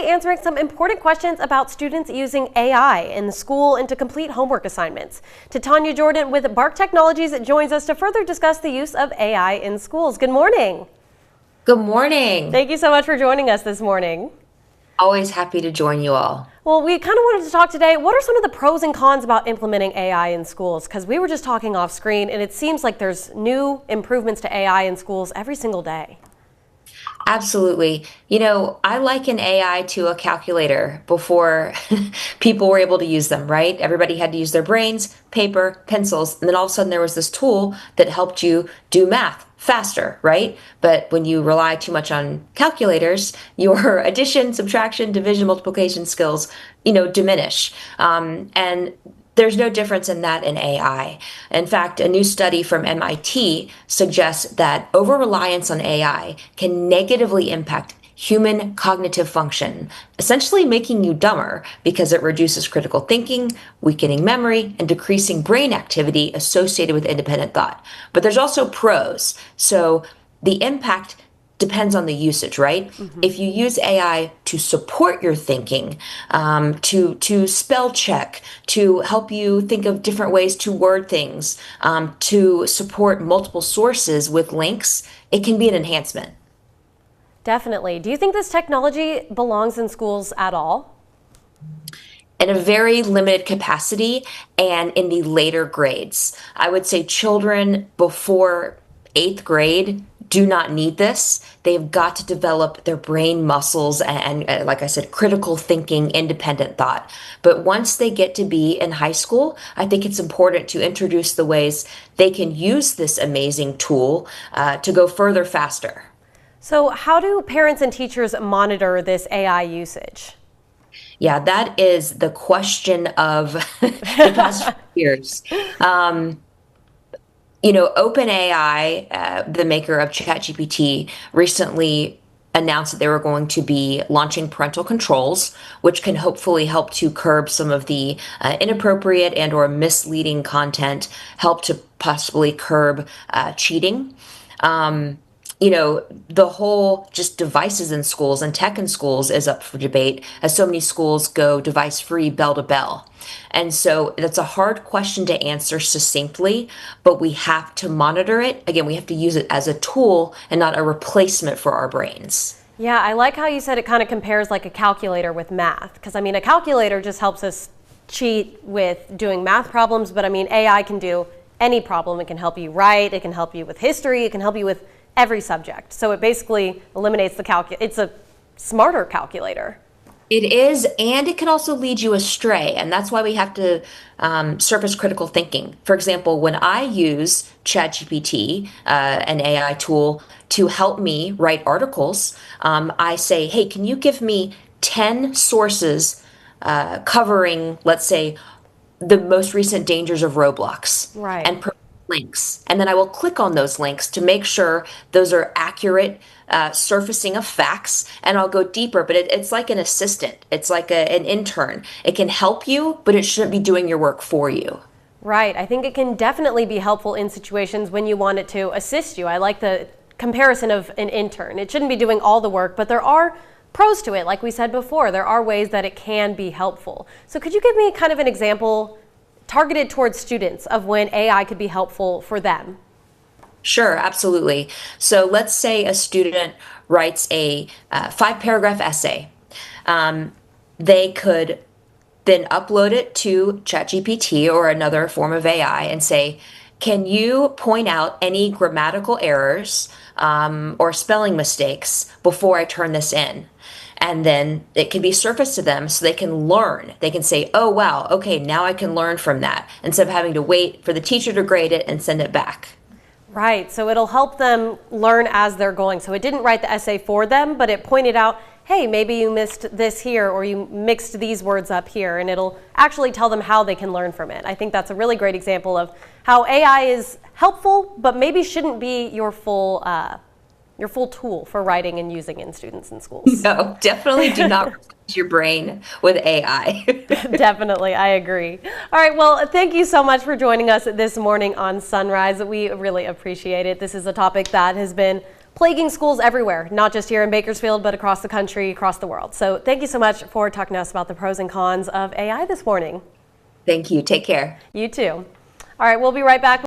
be answering some important questions about students using AI in the school and to complete homework assignments. Tanya Jordan with BARC Technologies joins us to further discuss the use of AI in schools. Good morning. Good morning. Thank you so much for joining us this morning. Always happy to join you all. Well, we kind of wanted to talk today, what are some of the pros and cons about implementing AI in schools? Because we were just talking off screen and it seems like there's new improvements to AI in schools every single day. Absolutely. You know, I liken AI to a calculator before people were able to use them, right? Everybody had to use their brains, paper, pencils, and then all of a sudden there was this tool that helped you do math faster, right? But when you rely too much on calculators, your addition, subtraction, division, multiplication skills, diminish. And there's no difference in that in AI. In fact, a new study from MIT suggests that over-reliance on AI can negatively impact human cognitive function, essentially making you dumber because it reduces critical thinking, weakening memory, and decreasing brain activity associated with independent thought. But there's also pros. So the impact depends on the usage, right? If you use AI to support your thinking, to spell check, to help you think of different ways to word things, to support multiple sources with links, it can be an enhancement. Definitely. Do you think this technology belongs in schools at all? In a very limited capacity and in the later grades. I would say children before 8th grade do not need this. They've got to develop their brain muscles and, like I said, critical thinking, independent thought. But once they get to be in high school, I think it's important to introduce the ways they can use this amazing tool to go further faster. So how do parents and teachers monitor this AI usage? Yeah, that is the question of the past few years. OpenAI, the maker of ChatGPT, recently announced that they were going to be launching parental controls, which can hopefully help to curb some of the inappropriate and or misleading content, help to possibly curb cheating. The whole just devices in schools and tech in schools is up for debate as so many schools go device free bell to bell. And so that's a hard question to answer succinctly, but we have to monitor it. Again, we have to use it as a tool and not a replacement for our brains. Yeah, I like how you said it kind of compares like a calculator with math, because a calculator just helps us cheat with doing math problems, but AI can do any problem. It can help you write, it can help you with history, it can help you with every subject. So it basically eliminates the it's a smarter calculator. It is, and it can also lead you astray. And that's why we have to surface critical thinking. For example, when I use ChatGPT, an AI tool, to help me write articles, I say, hey, can you give me 10 sources covering, let's say, the most recent dangers of Roblox? Right. And links, and then I will click on those links to make sure those are accurate surfacing of facts, and I'll go deeper. But it's like an assistant. It's like an intern. It can help you, but it shouldn't be doing your work for you. Right. I think it can definitely be helpful in situations when you want it to assist you. I like the comparison of an intern. It shouldn't be doing all the work, but there are pros to it. Like we said before, there are ways that it can be helpful. So could you give me kind of an example targeted towards students of when AI could be helpful for them? Sure, absolutely. So let's say a student writes a 5-paragraph essay. They could then upload it to ChatGPT or another form of AI and say, can you point out any grammatical errors or spelling mistakes before I turn this in? And then it can be surfaced to them so they can learn. They can say, oh, wow, okay, now I can learn from that, instead of having to wait for the teacher to grade it and send it back. Right, so it'll help them learn as they're going. So it didn't write the essay for them, but it pointed out, hey, maybe you missed this here or you mixed these words up here, and it'll actually tell them how they can learn from it. I think that's a really great example of how AI is helpful, but maybe shouldn't be your full tool for writing and using in students in schools. No, definitely do not replace your brain with AI. Definitely, I agree. All right, well, thank you so much for joining us this morning on Sunrise. We really appreciate it. This is a topic that has been plaguing schools everywhere, not just here in Bakersfield, but across the country, across the world. So thank you so much for talking to us about the pros and cons of AI this morning. Thank you. Take care. You too. All right, we'll be right back.